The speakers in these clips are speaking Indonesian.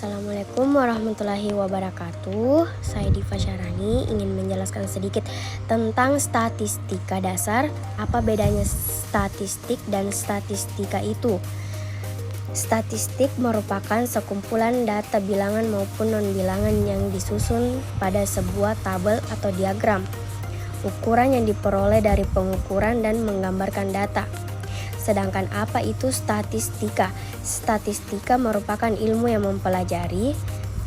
Assalamualaikum warahmatullahi wabarakatuh. Saya Diva Syarani ingin menjelaskan sedikit tentang statistika dasar. Apa bedanya statistik dan statistika itu? Statistik merupakan sekumpulan data bilangan maupun non-bilangan yang disusun pada sebuah tabel atau diagram. Ukuran yang diperoleh dari pengukuran dan menggambarkan data. Sedangkan apa itu statistika? Statistika merupakan ilmu yang mempelajari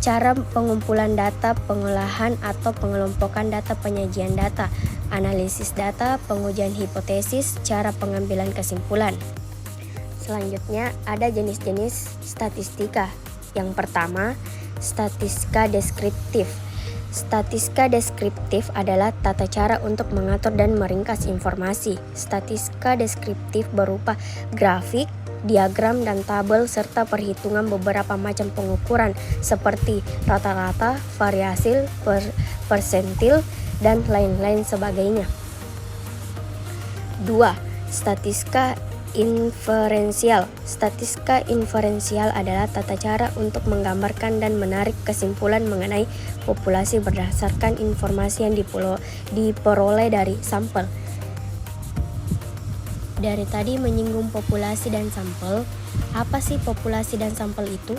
cara pengumpulan data, pengolahan atau pengelompokan data, penyajian data, analisis data, pengujian hipotesis, cara pengambilan kesimpulan. Selanjutnya ada jenis-jenis statistika. Yang pertama, statistika deskriptif. Statistika deskriptif adalah tata cara untuk mengatur dan meringkas informasi. Statistika deskriptif berupa grafik, diagram, dan tabel serta perhitungan beberapa macam pengukuran seperti rata-rata, variasil, persentil, dan lain-lain sebagainya. 2. Statistika inferensial. Statistika inferensial adalah tata cara untuk menggambarkan dan menarik kesimpulan mengenai populasi berdasarkan informasi yang diperoleh dari sampel. Dari tadi menyinggung populasi dan sampel. Apa sih populasi dan sampel itu?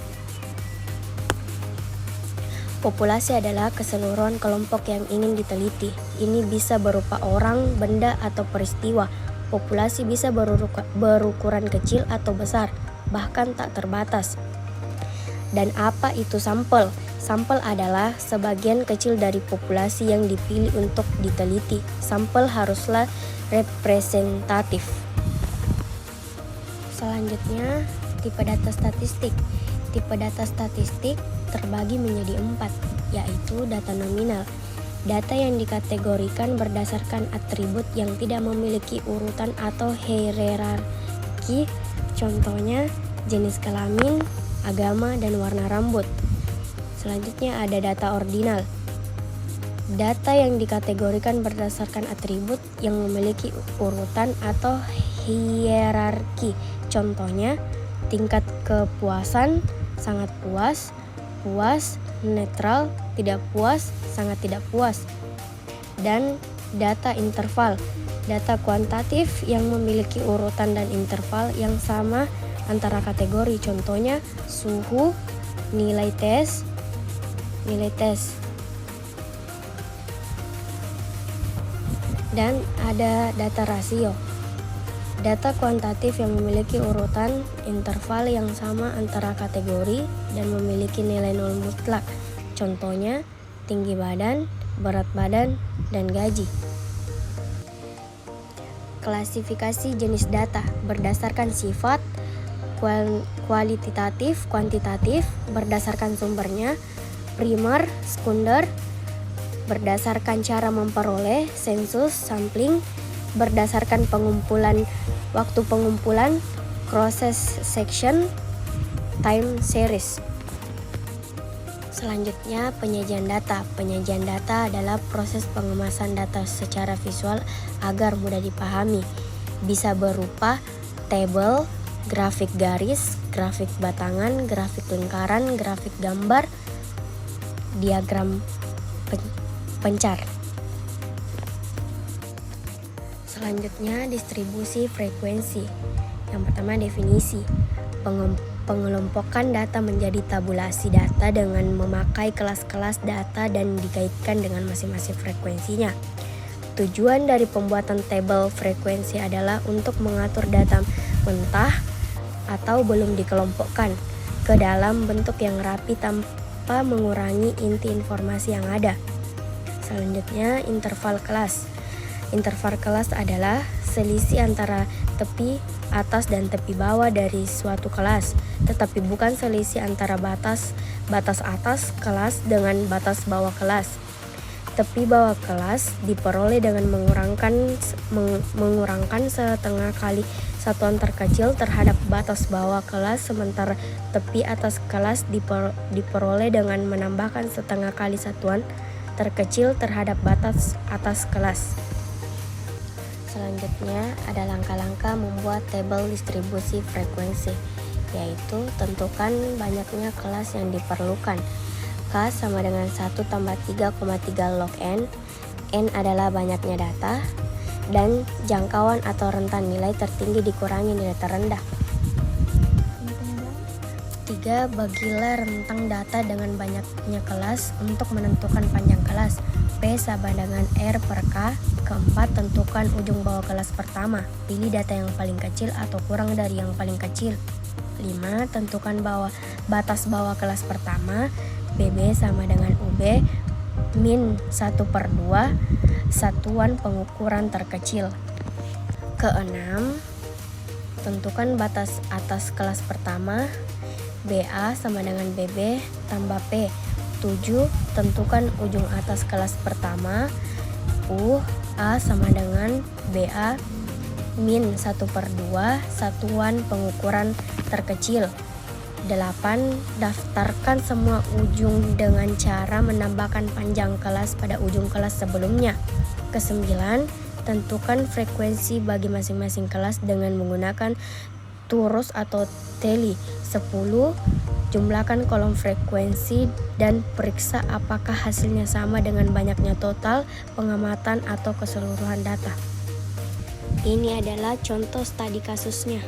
Populasi adalah keseluruhan kelompok yang ingin diteliti. Ini bisa berupa orang, benda, atau peristiwa. Populasi bisa berukuran kecil atau besar, bahkan tak terbatas. Dan apa itu sampel? Sampel adalah sebagian kecil dari populasi yang dipilih untuk diteliti. Sampel haruslah representatif. Selanjutnya, tipe data statistik. Tipe data statistik terbagi menjadi 4, yaitu data nominal. Data yang dikategorikan berdasarkan atribut yang tidak memiliki urutan atau hierarki, contohnya jenis kelamin, agama, dan warna rambut. Selanjutnya ada data ordinal. Data yang dikategorikan berdasarkan atribut yang memiliki urutan atau hierarki, contohnya tingkat kepuasan, sangat puas, puas, netral, tidak puas, sangat tidak puas. Dan data interval, data kuantitatif yang memiliki urutan dan interval yang sama antara kategori, contohnya suhu, nilai tes. Dan ada data rasio. Data kuantitatif yang memiliki urutan interval yang sama antara kategori dan memiliki nilai nol mutlak. Contohnya tinggi badan, berat badan, dan gaji. Klasifikasi jenis data berdasarkan sifat, kualitatif, kuantitatif, berdasarkan sumbernya, primer, sekunder, berdasarkan cara memperoleh, sensus, sampling, berdasarkan pengumpulan, waktu pengumpulan, cross section, time series. Selanjutnya, penyajian data. Penyajian data adalah proses pengemasan data secara visual agar mudah dipahami. Bisa berupa tabel, grafik garis, grafik batangan, grafik lingkaran, grafik gambar, diagram pencar. Selanjutnya, distribusi frekuensi. Yang pertama, definisi. Pengelompokan data menjadi tabulasi data dengan memakai kelas-kelas data dan dikaitkan dengan masing-masing frekuensinya. Tujuan dari pembuatan tabel frekuensi adalah untuk mengatur data mentah atau belum dikelompokkan ke dalam bentuk yang rapi tanpa mengurangi inti informasi yang ada. Selanjutnya, interval kelas. Interval kelas adalah selisih antara tepi atas dan tepi bawah dari suatu kelas, tetapi bukan selisih antara batas atas kelas dengan batas bawah kelas. Tepi bawah kelas diperoleh dengan mengurangkan setengah kali satuan terkecil terhadap batas bawah kelas, sementara tepi atas kelas diperoleh dengan menambahkan setengah kali satuan terkecil terhadap batas atas kelas. Selanjutnya ada langkah-langkah membuat tabel distribusi frekuensi. yaitu tentukan banyaknya kelas yang diperlukan. K sama dengan 1 tambah 3,3 log N. N adalah banyaknya data, dan jangkauan atau rentan nilai tertinggi dikurangi nilai terendah. 3. Bagilah rentang data dengan banyaknya kelas untuk menentukan panjang kelas. P sama dengan R per K. Keempat, tentukan ujung bawah kelas pertama. Pilih data yang paling kecil atau kurang dari yang paling kecil. 5. Tentukan batas bawah kelas pertama. PB sama dengan UB min 1/2 satuan pengukuran terkecil. Keenam, tentukan batas atas kelas pertama. BA sama dengan BB tambah P. 7. Tentukan ujung atas kelas pertama. A sama dengan BA min 1/2 satuan pengukuran terkecil. 8. Daftarkan semua ujung dengan cara menambahkan panjang kelas pada ujung kelas sebelumnya. 9. Tentukan frekuensi bagi masing-masing kelas dengan menggunakan turus atau teli. 10. Jumlahkan kolom frekuensi dan periksa apakah hasilnya sama dengan banyaknya total, pengamatan, atau keseluruhan data. Ini adalah contoh studi kasusnya.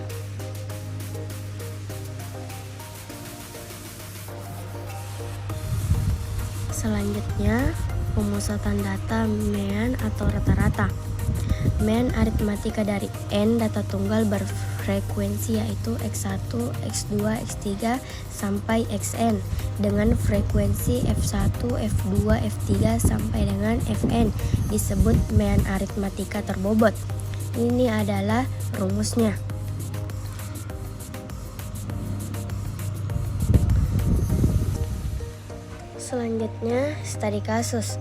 Selanjutnya, pemusatan data mean atau rata-rata. Mean aritmatika dari n data tunggal berfrekuensi yaitu x1, x2, x3 sampai xn dengan frekuensi f1, f2, f3 sampai dengan fn disebut mean aritmatika terbobot. Ini adalah rumusnya. Selanjutnya, studi kasus.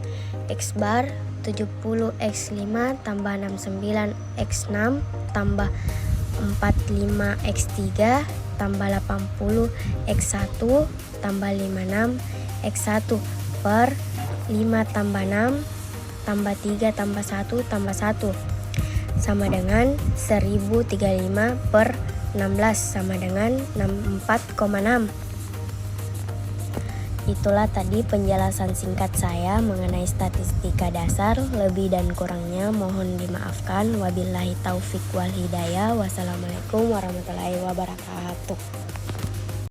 X bar 70x5 tambah 69x6 tambah 45x3 tambah 80x1 tambah 56x1 per 5 tambah 6 tambah 3 tambah 1 tambah 1 sama dengan 1035 per 16 sama dengan 64,6. Itulah tadi penjelasan singkat saya mengenai statistika dasar. Lebih dan kurangnya mohon dimaafkan. Wabillahi taufik wal hidayah. Wassalamualaikum warahmatullahi wabarakatuh.